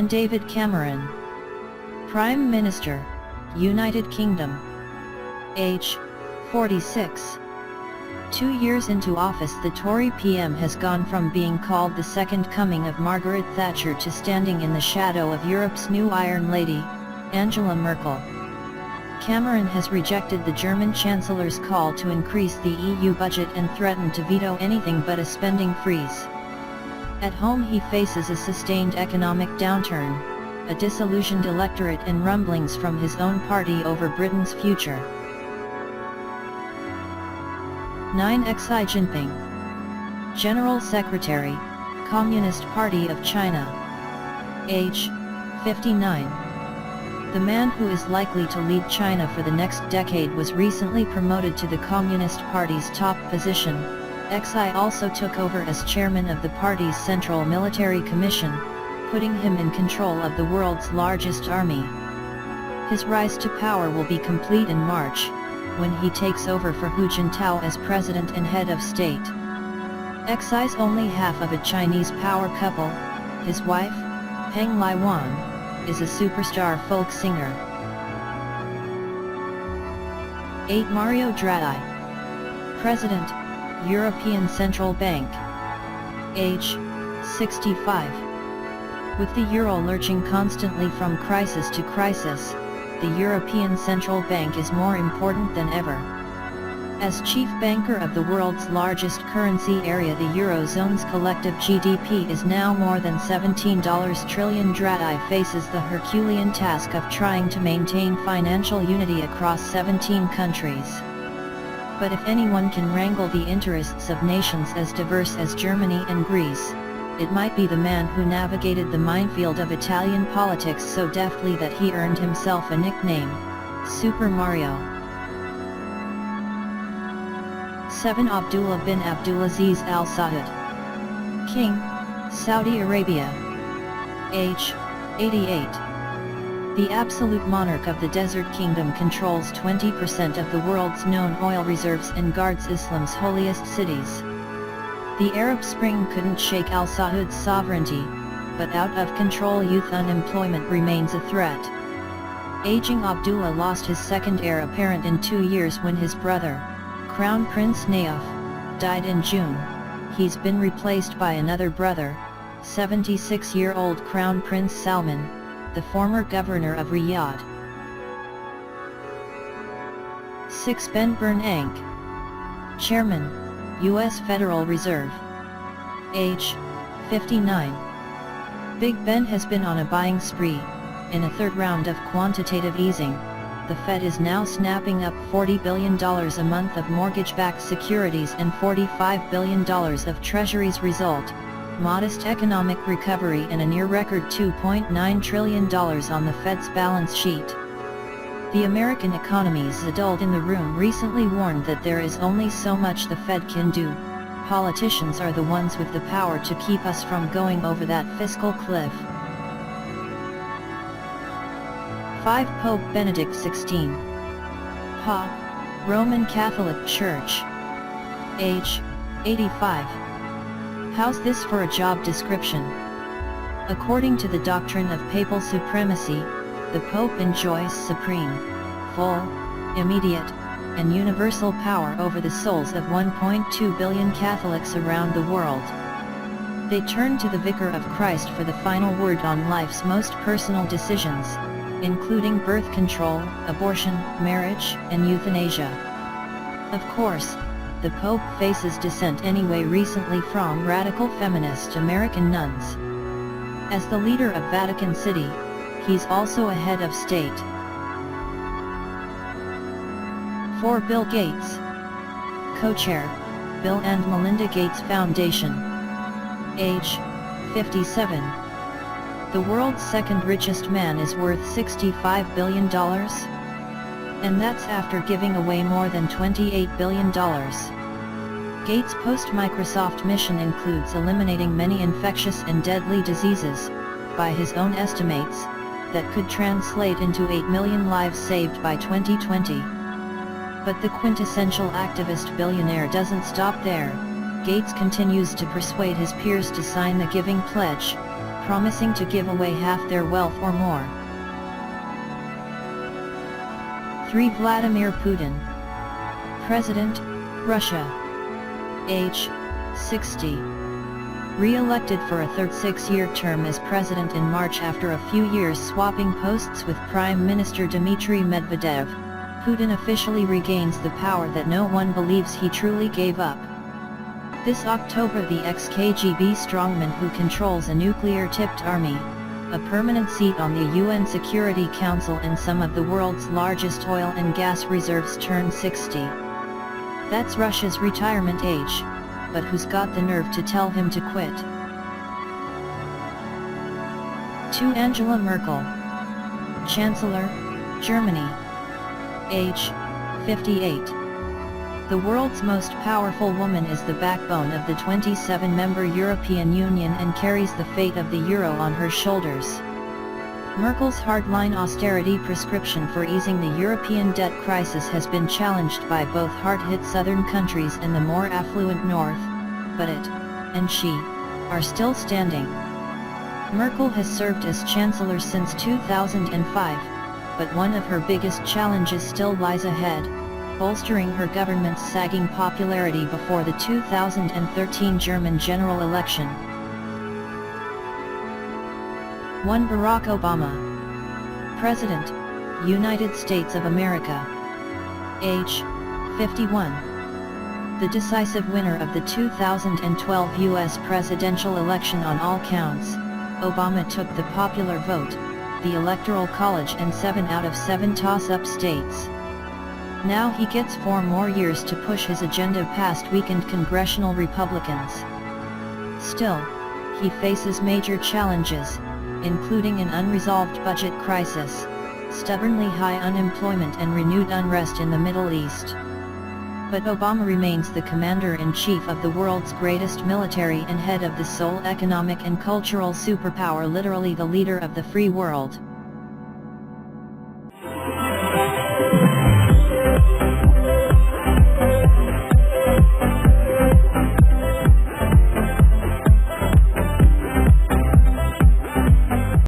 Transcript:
David Cameron, Prime Minister, United Kingdom. Age, 46. 2 years into office, the Tory PM has gone from being called the second coming of Margaret Thatcher to standing in the shadow of Europe's new Iron Lady, Angela Merkel. Cameron has rejected the German Chancellor's call to increase the EU budget and threatened to veto anything but a spending freeze. At home, he faces a sustained economic downturn, a disillusioned electorate and rumblings from his own party over Britain's future. 9. Xi Jinping, General Secretary, Communist Party of China. Age, 59. The man who is likely to lead China for the next decade was recently promoted to the Communist Party's top position. Xi also took over as chairman of the party's Central Military Commission, putting him in control of the world's largest army. His rise to power will be complete in March, when he takes over for Hu Jintao as president and head of state. Xi's only half of a Chinese power couple, his wife, Peng Laiwan, is a superstar folk singer. 8. Mario Draghi, President, European Central Bank. Age, 65. With the euro lurching constantly from crisis to crisis, the European Central Bank is more important than ever. As chief banker of the world's largest currency area, the Eurozone's collective GDP is now more than $17 trillion. Draghi faces the Herculean task of trying to maintain financial unity across 17 countries. But if anyone can wrangle the interests of nations as diverse as Germany and Greece, it might be the man who navigated the minefield of Italian politics so deftly that he earned himself a nickname, Super Mario. 7. Abdullah bin Abdulaziz Al Saud, King, Saudi Arabia. Age, 88. The absolute monarch of the Desert Kingdom controls 20% of the world's known oil reserves and guards Islam's holiest cities. The Arab Spring couldn't shake Al Saud's sovereignty, but out-of-control youth unemployment remains a threat. Aging Abdullah lost his second heir apparent in 2 years when his brother, Crown Prince Nayef, died in June. He's been replaced by another brother, 76-year-old Crown Prince Salman, the former governor of Riyadh. 6. Ben Bernanke, Chairman, U.S. Federal Reserve. Age, 59. Big Ben has been on a buying spree. In a third round of quantitative easing, the Fed is now snapping up $40 billion a month of mortgage-backed securities and $45 billion of Treasuries. Result, modest economic recovery and a near-record $2.9 trillion on the Fed's balance sheet. The American economy's adult in the room recently warned that there is only so much the Fed can do. Politicians are the ones with the power to keep us from going over that fiscal cliff. 5. Pope Benedict XVI, Pope, Roman Catholic Church. Age, 85. How's this for a job description? According to the doctrine of papal supremacy, the Pope enjoys supreme, full, immediate, and universal power over the souls of 1.2 billion Catholics around the world. They turn to the Vicar of Christ for the final word on life's most personal decisions, including birth control, abortion, marriage, and euthanasia. Of course, the Pope faces dissent anyway, recently from radical feminist American nuns. As the leader of Vatican City, he's also a head of state. 4. Bill Gates, Co-Chair, Bill and Melinda Gates Foundation. Age, 57. The world's second richest man is worth $65 billion? And that's after giving away more than $28 billion. Gates' post-Microsoft mission includes eliminating many infectious and deadly diseases, by his own estimates, that could translate into 8 million lives saved by 2020. But the quintessential activist billionaire doesn't stop there. Gates continues to persuade his peers to sign the Giving Pledge, promising to give away half their wealth or more. 3. Vladimir Putin. President, Russia. Age, 60. Re-elected for a third 6-year term as president in March after a few years swapping posts with Prime Minister Dmitry Medvedev, Putin officially regains the power that no one believes he truly gave up. This October the ex-KGB strongman who controls a nuclear-tipped army, a permanent seat on the UN Security Council and some of the world's largest oil and gas reserves turned 60. That's Russia's retirement age, but who's got the nerve to tell him to quit? 2. Angela Merkel. Chancellor, Germany. Age, 58. The world's most powerful woman is the backbone of the 27-member European Union and carries the fate of the euro on her shoulders. Merkel's hardline austerity prescription for easing the European debt crisis has been challenged by both hard-hit southern countries and the more affluent north, but it, and she, are still standing. Merkel has served as Chancellor since 2005, but one of her biggest challenges still lies ahead, bolstering her government's sagging popularity before the 2013 German general election. 1. Barack Obama. President, United States of America. Age, 51. The decisive winner of the 2012 U.S. presidential election on all counts, Obama took the popular vote, the Electoral College and 7 out of 7 toss-up states. Now he gets 4 more years to push his agenda past weakened congressional Republicans. Still, he faces major challenges, including an unresolved budget crisis, stubbornly high unemployment and renewed unrest in the Middle East. But Obama remains the commander-in-chief of the world's greatest military and head of the sole economic and cultural superpower, literally the leader of the free world.